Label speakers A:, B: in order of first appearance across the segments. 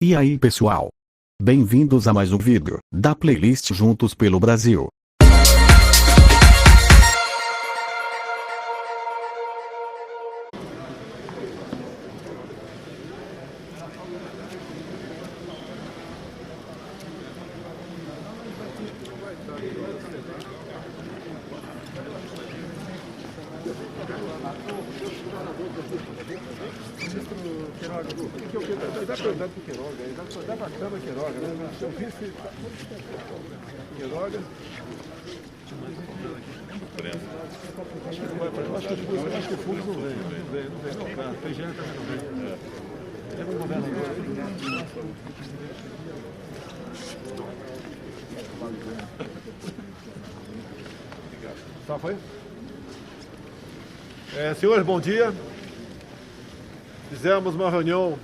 A: E aí pessoal? Bem-vindos a mais um vídeo da playlist Juntos pelo Brasil.
B: Dá para o Queiroga, dá para a Câmara Queiroga, né? Eu vi esse Queiroga. Acho que o Fux não vem. Não, PGN também não vem. Tem um governador. Só foi? Senhores, bom dia. Fizemos uma reunião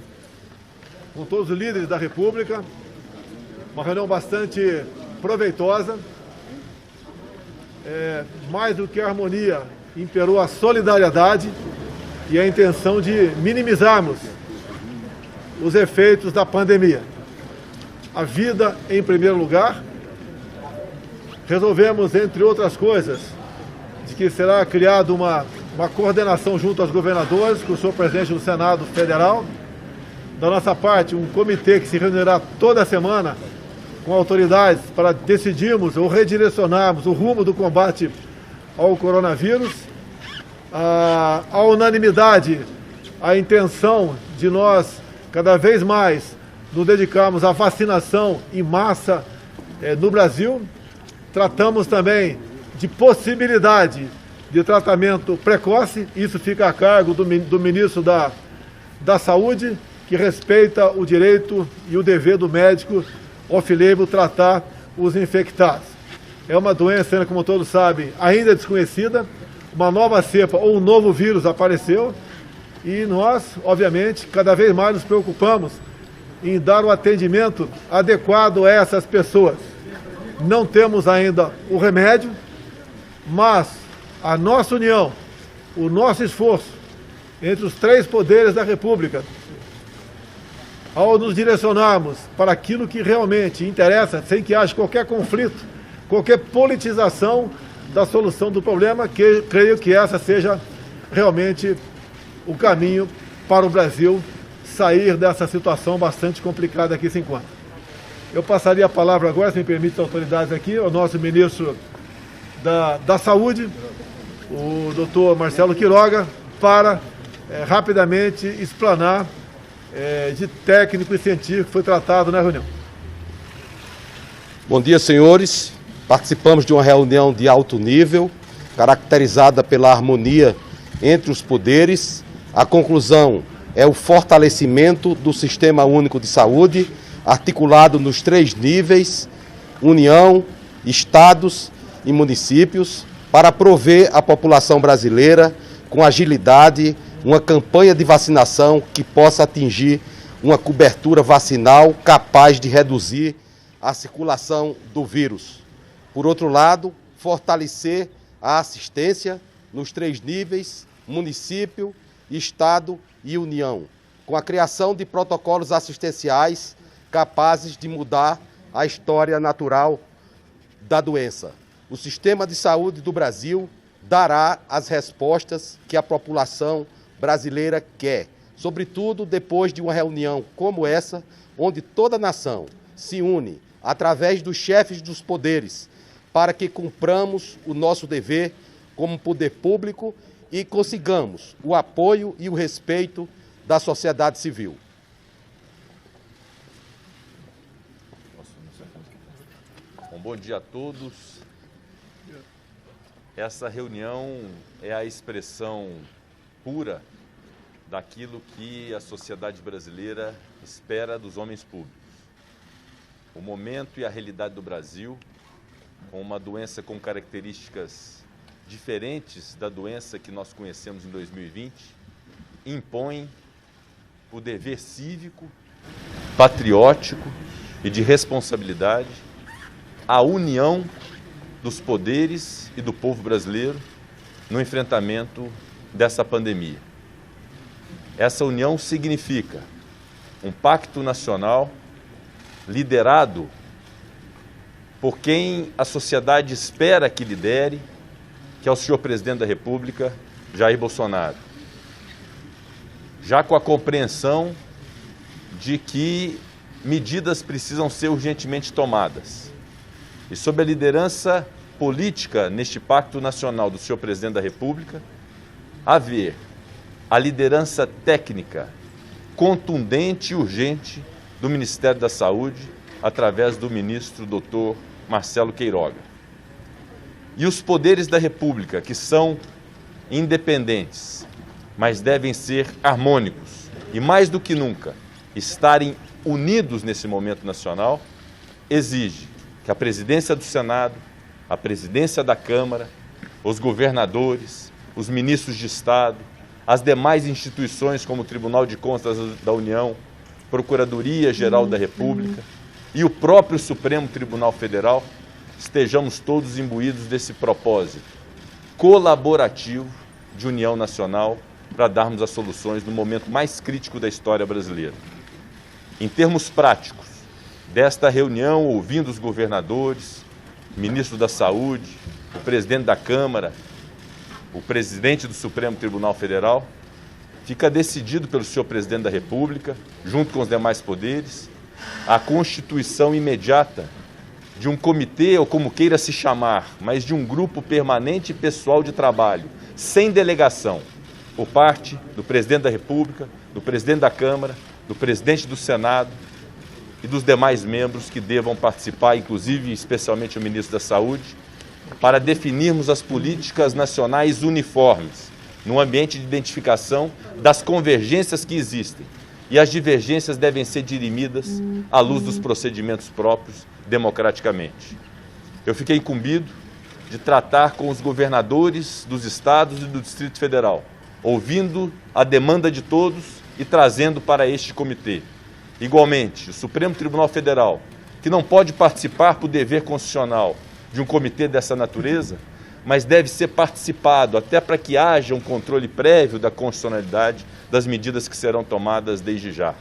B: com todos os líderes da República, uma reunião bastante proveitosa. Mais do que a harmonia, imperou a solidariedade e a intenção de minimizarmos os efeitos da pandemia. A vida em primeiro lugar. Resolvemos, entre outras coisas, de que será criada uma coordenação junto aos governadores, com o senhor presidente do Senado Federal. Da nossa parte, um comitê que se reunirá toda semana com autoridades para decidirmos ou redirecionarmos o rumo do combate ao coronavírus. A unanimidade, a intenção de nós, cada vez mais, nos dedicarmos à vacinação em massa no Brasil. Tratamos também de possibilidade de tratamento precoce, isso fica a cargo do ministro da Saúde, que respeita o direito e o dever do médico off-label tratar os infectados. É uma doença, como todos sabem, ainda desconhecida, uma nova cepa ou um novo vírus apareceu e nós, obviamente, cada vez mais nos preocupamos em dar o atendimento adequado a essas pessoas. Não temos ainda o remédio, mas a nossa união, o nosso esforço entre os três poderes da República, ao nos direcionarmos para aquilo que realmente interessa, sem que haja qualquer conflito, qualquer politização da solução do problema, que creio que essa seja realmente o caminho para o Brasil sair dessa situação bastante complicada que se encontra. Eu passaria a palavra agora, se me permite as autoridades aqui, ao nosso ministro da Saúde, o doutor Marcelo Queiroga, para rapidamente explanar de técnico e científico que foi tratado na reunião.
C: Bom dia, senhores. Participamos de uma reunião de alto nível, caracterizada pela harmonia entre os poderes. A conclusão é o fortalecimento do Sistema Único de Saúde, articulado nos três níveis, União, Estados e municípios, para prover à população brasileira, com agilidade, uma campanha de vacinação que possa atingir uma cobertura vacinal capaz de reduzir a circulação do vírus. Por outro lado, fortalecer a assistência nos três níveis, município, Estado e União, com a criação de protocolos assistenciais capazes de mudar a história natural da doença. O sistema de saúde do Brasil dará as respostas que a população brasileira quer, sobretudo depois de uma reunião como essa, onde toda a nação se une através dos chefes dos poderes para que cumpramos o nosso dever como poder público e consigamos o apoio e o respeito da sociedade civil.
D: Bom dia a todos. Essa reunião é a expressão pura daquilo que a sociedade brasileira espera dos homens públicos. O momento e a realidade do Brasil, com uma doença com características diferentes da doença que nós conhecemos em 2020, impõe o dever cívico, patriótico e de responsabilidade, a união dos poderes e do povo brasileiro no enfrentamento dessa pandemia. Essa união significa um pacto nacional liderado por quem a sociedade espera que lidere, que é o senhor presidente da República, Jair Bolsonaro. Já com a compreensão de que medidas precisam ser urgentemente tomadas. E sob a liderança política neste pacto nacional do senhor presidente da República, haver a liderança técnica contundente e urgente do Ministério da Saúde, através do ministro Dr. Marcelo Queiroga. E os poderes da República, que são independentes, mas devem ser harmônicos e, mais do que nunca, estarem unidos nesse momento nacional, exige que a presidência do Senado, a presidência da Câmara, os governadores, os ministros de Estado, as demais instituições como o Tribunal de Contas da União, Procuradoria-Geral da República e o próprio Supremo Tribunal Federal, estejamos todos imbuídos desse propósito colaborativo de união nacional para darmos as soluções no momento mais crítico da história brasileira. Em termos práticos, desta reunião, ouvindo os governadores, ministro da Saúde, o presidente da Câmara, o presidente do Supremo Tribunal Federal, fica decidido pelo senhor presidente da República, junto com os demais poderes, a constituição imediata de um comitê, ou como queira se chamar, mas de um grupo permanente e pessoal de trabalho, sem delegação, por parte do presidente da República, do presidente da Câmara, do presidente do Senado e dos demais membros que devam participar, inclusive, especialmente o ministro da Saúde, para definirmos as políticas nacionais uniformes, num ambiente de identificação das convergências que existem. E as divergências devem ser dirimidas à luz dos procedimentos próprios, democraticamente. Eu fiquei incumbido de tratar com os governadores dos estados e do Distrito Federal, ouvindo a demanda de todos e trazendo para este comitê. Igualmente, o Supremo Tribunal Federal, que não pode participar por dever constitucional de um comitê dessa natureza, mas deve ser participado até para que haja um controle prévio da constitucionalidade das medidas que serão tomadas desde já.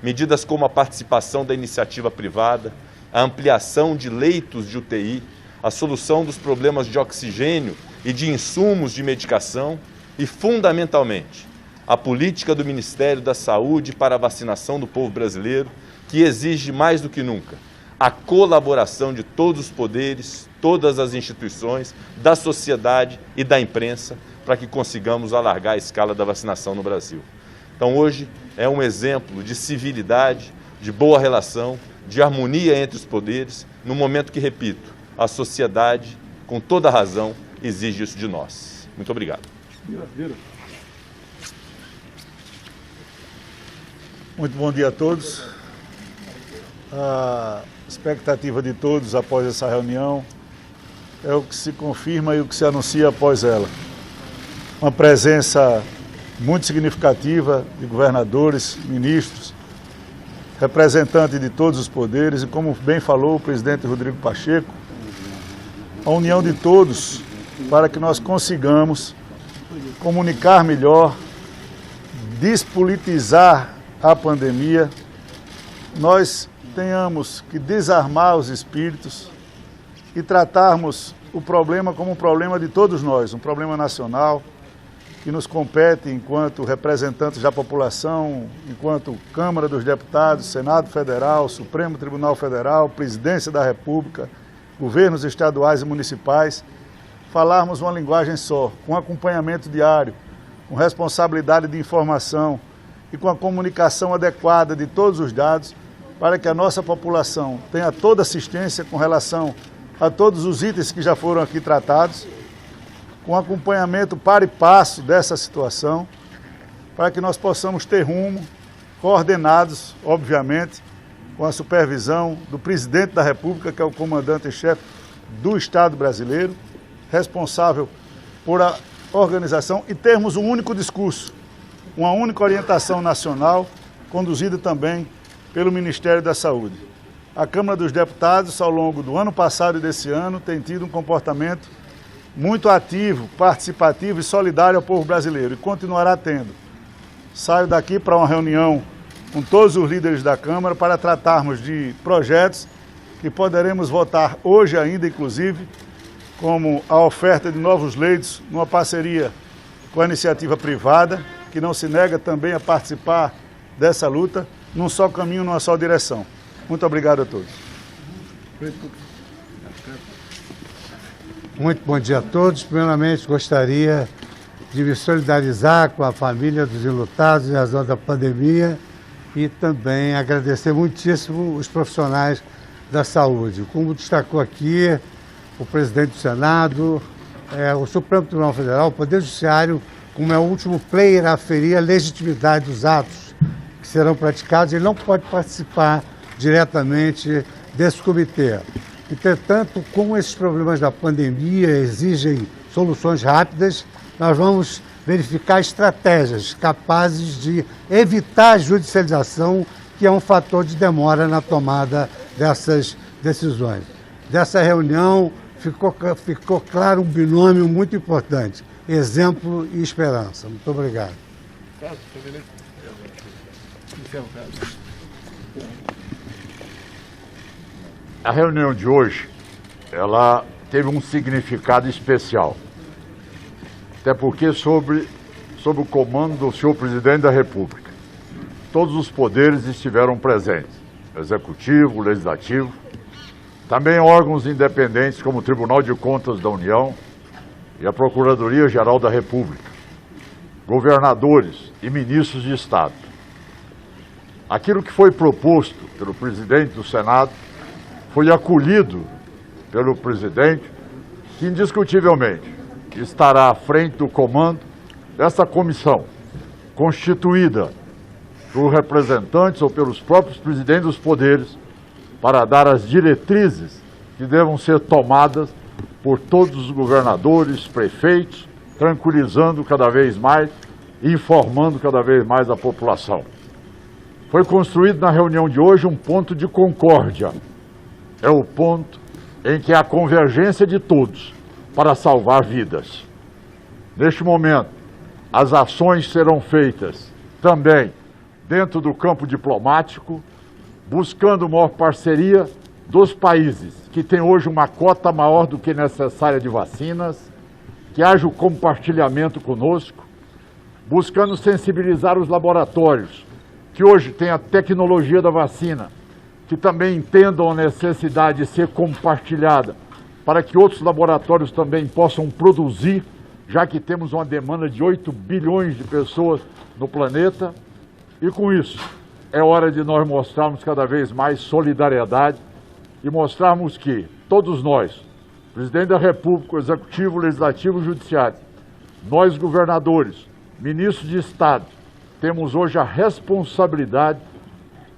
D: Medidas como a participação da iniciativa privada, a ampliação de leitos de UTI, a solução dos problemas de oxigênio e de insumos de medicação e, fundamentalmente, a política do Ministério da Saúde para a vacinação do povo brasileiro, que exige mais do que nunca a colaboração de todos os poderes, todas as instituições, da sociedade e da imprensa, para que consigamos alargar a escala da vacinação no Brasil. Então, hoje é um exemplo de civilidade, de boa relação, de harmonia entre os poderes, no momento que, repito, a sociedade, com toda razão, exige isso de nós. Muito obrigado.
B: Muito bom dia a todos. A expectativa de todos após essa reunião é o que se confirma e o que se anuncia após ela. Uma presença muito significativa de governadores, ministros, representantes de todos os poderes e, como bem falou o presidente Rodrigo Pacheco, a união de todos para que nós consigamos comunicar melhor, despolitizar a pandemia, nós tenhamos que desarmar os espíritos e tratarmos o problema como um problema de todos nós, um problema nacional que nos compete enquanto representantes da população, enquanto Câmara dos Deputados, Senado Federal, Supremo Tribunal Federal, Presidência da República, governos estaduais e municipais, falarmos uma linguagem só, com acompanhamento diário, com responsabilidade de informação e com a comunicação adequada de todos os dados, para que a nossa população tenha toda assistência com relação a todos os itens que já foram aqui tratados, com acompanhamento para e passo dessa situação, para que nós possamos ter rumo, coordenados, obviamente, com a supervisão do presidente da República, que é o comandante-chefe do Estado brasileiro, responsável por a organização, e termos um único discurso, uma única orientação nacional, conduzida também pelo Ministério da Saúde. A Câmara dos Deputados, ao longo do ano passado e desse ano, tem tido um comportamento muito ativo, participativo e solidário ao povo brasileiro, e continuará tendo. Saio daqui para uma reunião
E: com todos os líderes da Câmara para tratarmos de projetos que poderemos votar hoje ainda, inclusive, como a oferta de novos leitos numa parceria com a iniciativa privada, que não se nega também a participar dessa luta, num só caminho, numa só direção. Muito obrigado a todos.
F: Muito bom dia a todos. Primeiramente, gostaria de me solidarizar com a família dos enlutados em razão da pandemia e também agradecer muitíssimo os profissionais da saúde. Como destacou aqui o presidente do Senado, o Supremo Tribunal Federal, o Poder Judiciário, como é o último player a aferir a legitimidade dos atos que serão praticados, ele não pode participar diretamente desse comitê. Entretanto, como esses problemas da pandemia exigem soluções rápidas, nós vamos verificar estratégias capazes de evitar a judicialização, que é um fator de demora na tomada dessas decisões. Dessa reunião ficou claro um binômio muito importante: exemplo e esperança. Muito obrigado.
G: A reunião de hoje, ela teve um significado especial. Até porque sob o comando do senhor presidente da República, todos os poderes estiveram presentes: executivo, legislativo, também órgãos independentes como o Tribunal de Contas da União e a Procuradoria-Geral da República, governadores e ministros de Estado. Aquilo que foi proposto pelo presidente do Senado foi acolhido pelo presidente, que indiscutivelmente estará à frente do comando dessa comissão, constituída por representantes ou pelos próprios presidentes dos poderes, para dar as diretrizes que devam ser tomadas por todos os governadores, prefeitos, tranquilizando cada vez mais e informando cada vez mais a população. Foi construído na reunião de hoje um ponto de concórdia. É o ponto em que há convergência de todos para salvar vidas. Neste momento, as ações serão feitas também dentro do campo diplomático, buscando maior parceria dos países que têm hoje uma cota maior do que necessária de vacinas, que haja o compartilhamento conosco, buscando sensibilizar os laboratórios que hoje têm a tecnologia da vacina, que também entendam a necessidade de ser compartilhada para que outros laboratórios também possam produzir, já que temos uma demanda de 8 bilhões de pessoas no planeta. E com isso, é hora de nós mostrarmos cada vez mais solidariedade e mostrarmos que todos nós, presidente da República, Executivo, Legislativo e Judiciário, nós governadores, ministros de Estado, temos hoje a responsabilidade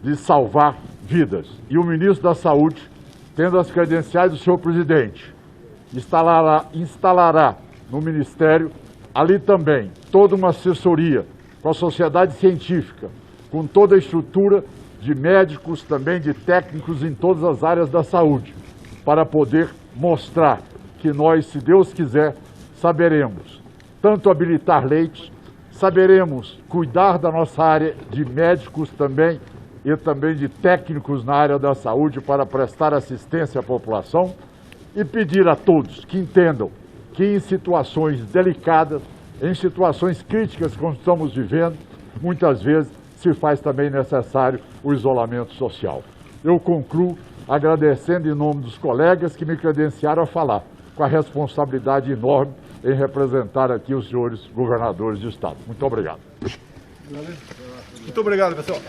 G: de salvar vidas. E o ministro da Saúde, tendo as credenciais do senhor presidente, instalará no Ministério, ali também, toda uma assessoria com a sociedade científica, com toda a estrutura de médicos, também de técnicos em todas as áreas da saúde, para poder mostrar que nós, se Deus quiser, saberemos tanto habilitar leitos, saberemos cuidar da nossa área de médicos também e também de técnicos na área da saúde para prestar assistência à população e pedir a todos que entendam que em situações delicadas, em situações críticas como estamos vivendo, muitas vezes se faz também necessário o isolamento social. Eu concluo agradecendo em nome dos colegas que me credenciaram a falar, com a responsabilidade enorme em representar aqui os senhores governadores de Estado. Muito obrigado.
B: Muito obrigado, pessoal.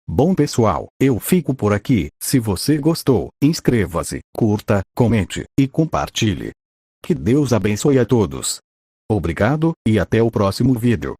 A: Bom pessoal, eu fico por aqui. Se você gostou, inscreva-se, curta, comente e compartilhe. Que Deus abençoe a todos. Obrigado e até o próximo vídeo.